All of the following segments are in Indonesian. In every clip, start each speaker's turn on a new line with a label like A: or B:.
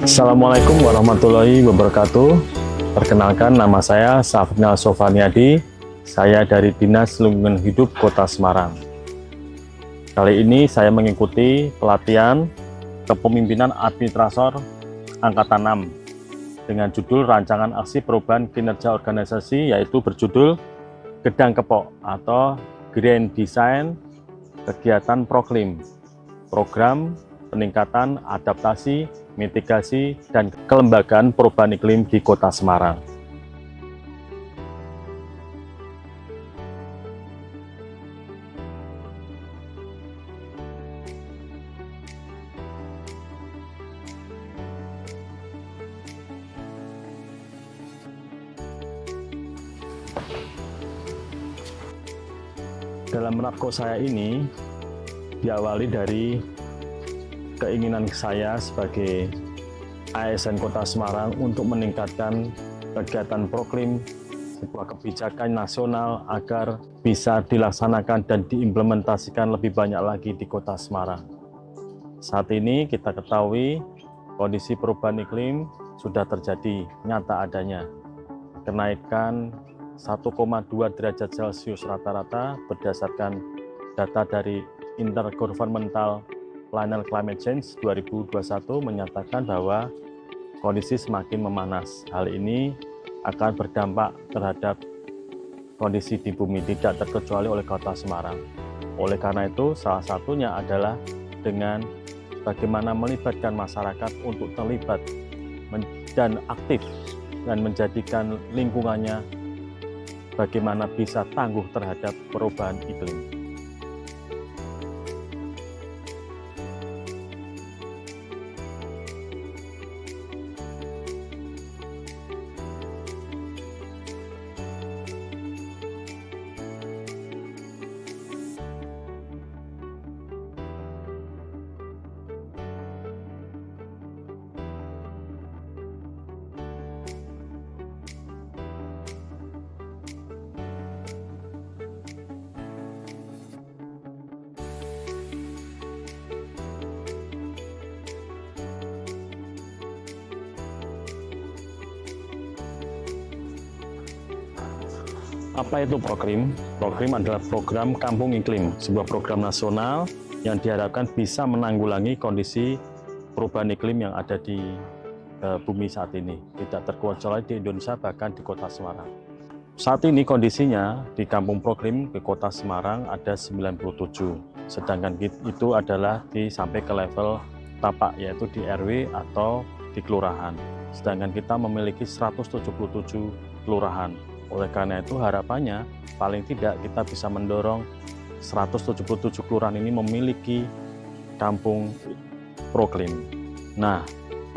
A: Assalamualaikum warahmatullahi wabarakatuh. Perkenalkan, nama saya Safrinal Sofaniadi. Saya dari Dinas Lingkungan Hidup Kota Semarang. Kali ini saya mengikuti pelatihan kepemimpinan administrator Angkatan 6 dengan judul Rancangan Aksi Perubahan Kinerja Organisasi, yaitu berjudul Gedang Kepok atau Grand Design Kegiatan Proklim, Program Peningkatan Adaptasi, Mitigasi, dan Kelembagaan Perubahan Iklim di Kota Semarang. Dalam rapko saya ini diawali dari keinginan saya sebagai ASN Kota Semarang untuk meningkatkan kegiatan Proklim, sebuah kebijakan nasional agar bisa dilaksanakan dan diimplementasikan lebih banyak lagi di Kota Semarang. Saat ini kita ketahui kondisi perubahan iklim sudah terjadi nyata adanya. Kenaikan 1,2 derajat Celcius rata-rata berdasarkan data dari Intergovernmental Panel Climate Change 2021 menyatakan bahwa kondisi semakin memanas. Hal ini akan berdampak terhadap kondisi di bumi, tidak terkecuali oleh Kota Semarang. Oleh karena itu, salah satunya adalah dengan bagaimana melibatkan masyarakat untuk terlibat dan aktif dan menjadikan lingkungannya bagaimana bisa tangguh terhadap perubahan iklim. Apa itu Proklim? Proklim adalah program Kampung Iklim, sebuah program nasional yang diharapkan bisa menanggulangi kondisi perubahan iklim yang ada di bumi saat ini. Tidak terkecuali di Indonesia, bahkan di Kota Semarang. Saat ini kondisinya di Kampung Proklim di Kota Semarang ada 97, sedangkan itu adalah sampai ke level tapak, yaitu di RW atau di kelurahan. Sedangkan kita memiliki 177 kelurahan. Oleh karena itu harapannya paling tidak kita bisa mendorong 177 kelurahan ini memiliki kampung Proklim. Nah,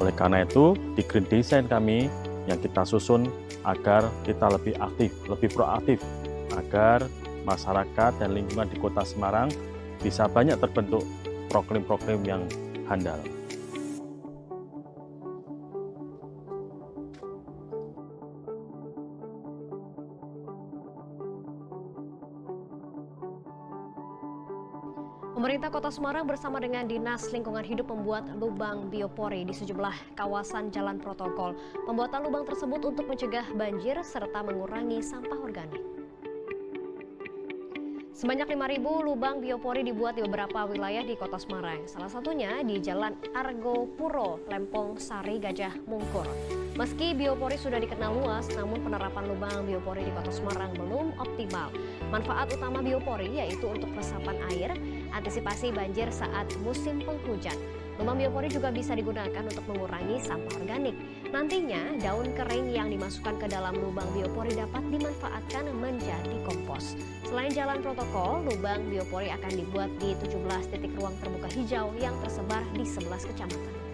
A: oleh karena itu di Green Design kami yang kita susun agar kita lebih aktif, lebih proaktif, agar masyarakat dan lingkungan di Kota Semarang bisa banyak terbentuk Proklim-Proklim yang handal.
B: Pemerintah Kota Semarang bersama dengan Dinas Lingkungan Hidup membuat lubang biopori di sejumlah kawasan jalan protokol. Pembuatan lubang tersebut untuk mencegah banjir serta mengurangi sampah organik. Sebanyak 5.000 lubang biopori dibuat di beberapa wilayah di Kota Semarang. Salah satunya di Jalan Argo Puro, Lempong Sari, Gajah Mungkur. Meski biopori sudah dikenal luas, namun penerapan lubang biopori di Kota Semarang belum optimal. Manfaat utama biopori yaitu untuk resapan air, antisipasi banjir saat musim penghujan. Lubang biopori juga bisa digunakan untuk mengurangi sampah organik. Nantinya, daun kering yang dimasukkan ke dalam lubang biopori dapat dimanfaatkan menjadi kompos. Selain jalan protokol, lubang biopori akan dibuat di 17 titik ruang terbuka hijau yang tersebar di 11 kecamatan.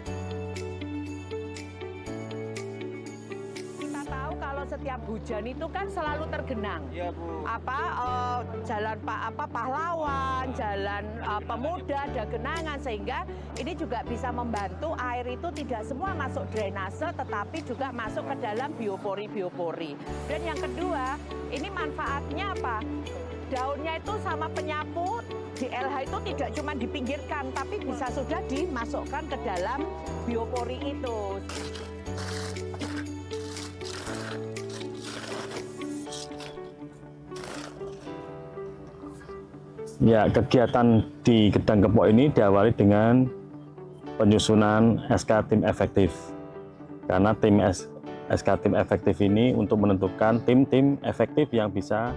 C: Setiap hujan itu kan selalu tergenang.
D: Iya, Bu.
C: Jalan pahlawan, jalan pemuda ada genangan, sehingga ini juga bisa membantu air itu tidak semua masuk drainase tetapi juga masuk ke dalam biopori. Dan yang kedua, ini manfaatnya apa? Daunnya itu sama penyapu DLH itu tidak cuma dipinggirkan, tapi bisa sudah dimasukkan ke dalam biopori itu.
A: Ya, kegiatan di Gedang Kepok ini diawali dengan penyusunan SK tim efektif. Karena tim SK tim efektif ini untuk menentukan tim-tim efektif yang bisa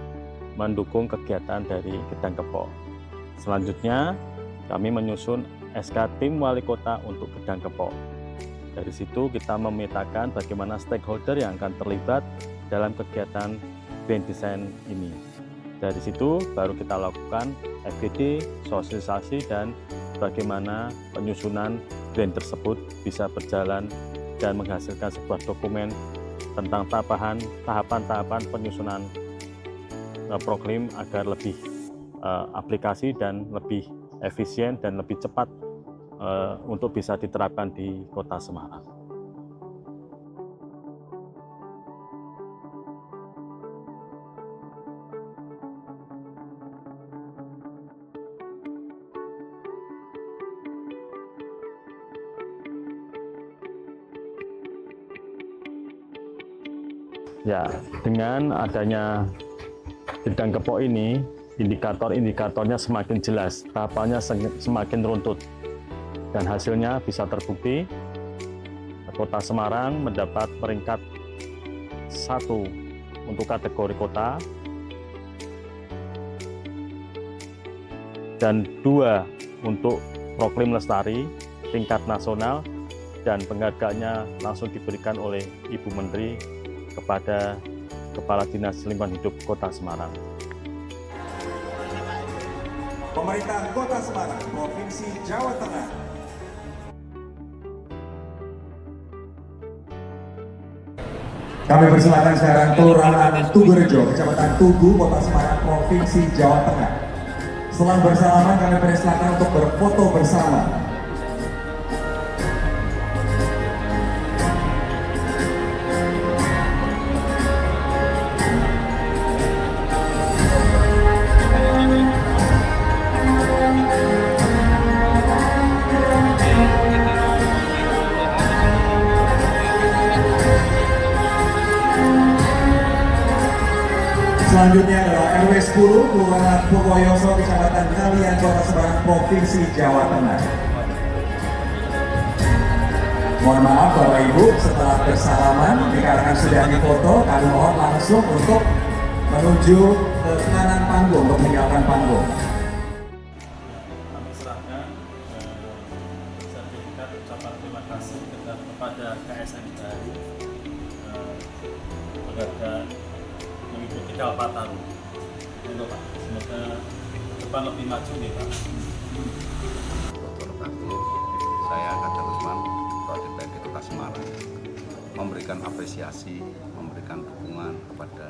A: mendukung kegiatan dari Gedang Kepok. Selanjutnya, kami menyusun SK tim wali kota untuk Gedang Kepok. Dari situ kita memetakan bagaimana stakeholder yang akan terlibat dalam kegiatan grand design ini. Dari situ baru kita lakukan FGD, sosialisasi, dan bagaimana penyusunan grand tersebut bisa berjalan dan menghasilkan sebuah dokumen tentang tahapan-tahapan penyusunan proklim agar lebih aplikasi dan lebih efisien dan lebih cepat untuk bisa diterapkan di Kota Semarang. Ya, dengan adanya Gedang Kepok ini, indikator-indikatornya semakin jelas, tahapannya semakin runtut, dan hasilnya bisa terbukti. Kota Semarang mendapat peringkat 1 untuk kategori kota dan 2 untuk proklim lestari tingkat nasional, dan penghargaannya langsung diberikan oleh Ibu Menteri kepada Kepala Dinas Lingkungan Hidup Kota Semarang.
D: Pemerintah Kota Semarang, Provinsi Jawa Tengah. Kami persilakan sekarang Kelurahan Tugurejo, Kecamatan Tugu, Kota Semarang, Provinsi Jawa Tengah. Setelah bersalaman, kami persilakan untuk berfoto bersama. Selanjutnya adalah RW 10, Kelurahan Pukoyoso, Kecamatan Kalian, Kota Semarang, Provinsi Jawa Tengah. Mohon maaf Bapak Ibu, setelah bersalaman, dikarenakan sudah difoto, kami mohon langsung untuk menuju ke kanan panggung, untuk meninggalkan panggung.
A: Kami serahkan sertifikat ucapan terima kasih kepada KSN Bahari penghargaan mengikuti Kalpataru. Untuk Pak, semoga depan lebih maju nih Pak.
E: Saya Kadar Usman, Ketua DPRD Kota Semarang, memberikan apresiasi, memberikan dukungan kepada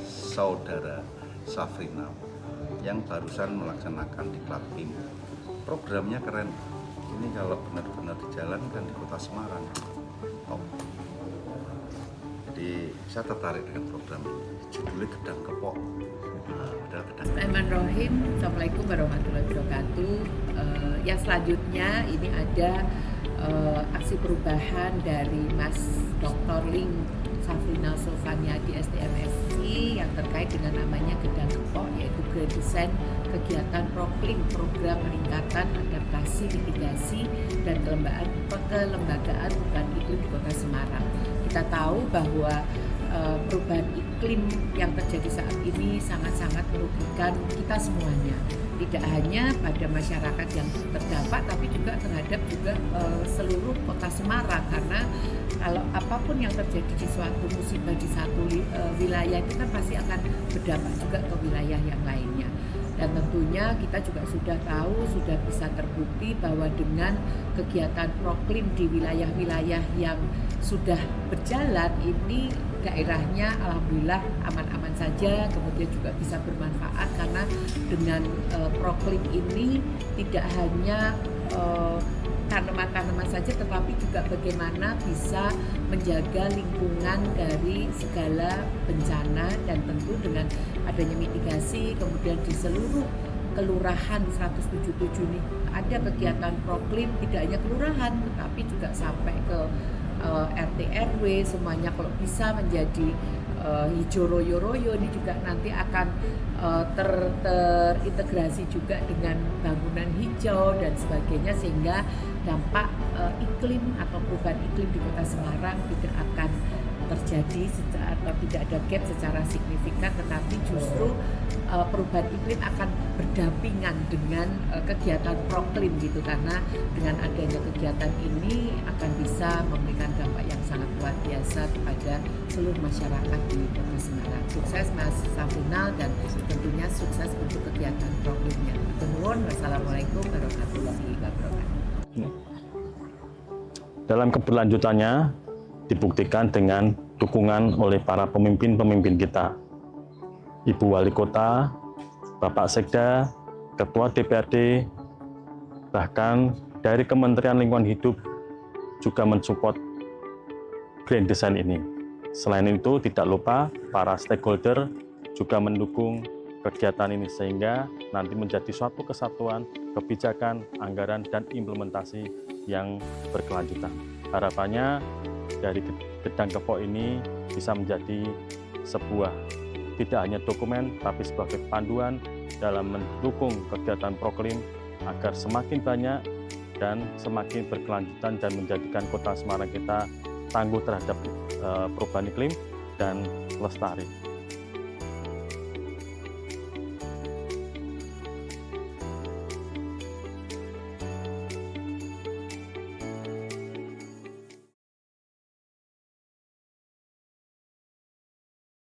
E: saudara Safrina yang barusan melaksanakan diklat tim. Programnya keren. Ini kalau benar-benar dijalankan di Kota Semarang, top. Jadi saya tertarik dengan program ini. Judulnya Gedang Kepok.
F: Bismillahirrahmanirrahim. Assalamualaikum warahmatullahi wabarakatuh. Yang selanjutnya ini ada aksi perubahan dari Mas Dr. Ling Safrina Sofania di SDMSI yang terkait dengan namanya Gedang Kepok, yaitu Grand Design Kegiatan Proklim Program Peningkatan Adaptasi Mitigasi dan Kelembagaan Perubahan Iklim di Kota Semarang. Kita tahu bahwa perubahan iklim yang terjadi saat ini sangat-sangat merugikan kita semuanya, tidak hanya pada masyarakat yang terdampak, tapi juga terhadap seluruh Kota Semarang, karena kalau apapun yang terjadi di suatu musibah di satu wilayah itu kan pasti akan berdampak juga ke wilayah yang lainnya. Dan tentunya kita juga sudah tahu, sudah bisa terbukti bahwa dengan kegiatan proklim di wilayah-wilayah yang sudah berjalan ini, daerahnya alhamdulillah aman-aman saja, kemudian juga bisa bermanfaat karena dengan proklim ini tidak hanya tanaman-tanaman saja, tetapi juga bagaimana bisa menjaga lingkungan dari segala bencana, dan tentu dengan adanya mitigasi kemudian di seluruh kelurahan 177 nih ada kegiatan proklim, tidak hanya kelurahan tetapi juga sampai ke RT RW semuanya kalau bisa menjadi hijau royo-royo. Ini juga nanti akan terintegrasi juga dengan bangunan hijau dan sebagainya, sehingga dampak iklim atau perubahan iklim di Kota Semarang tidak akan terjadi atau tidak ada gap secara signifikan, tetapi justru perubahan iklim akan berdampingan dengan kegiatan proklim gitu, karena dengan adanya kegiatan ini akan bisa memberikan dampak yang sangat luar biasa kepada seluruh masyarakat di Kota Semarang. Sukses Mas Safrinal dan tentunya sukses untuk kegiatan proklimnya. Wassalamualaikum warahmatullahi wabarakatuh.
A: Dalam keberlanjutannya dibuktikan dengan dukungan oleh para pemimpin-pemimpin kita. Ibu Wali Kota, Bapak Sekda, Ketua DPRD, bahkan dari Kementerian Lingkungan Hidup juga mensupport Grand Design ini. Selain itu, tidak lupa para stakeholder juga mendukung kegiatan ini sehingga nanti menjadi suatu kesatuan, kebijakan, anggaran, dan implementasi yang berkelanjutan. Harapannya dari Gedang Kepok ini bisa menjadi sebuah tidak hanya dokumen, tapi sebagai panduan dalam mendukung kegiatan proklim agar semakin banyak dan semakin berkelanjutan dan menjadikan Kota Semarang kita tangguh terhadap perubahan iklim dan lestari.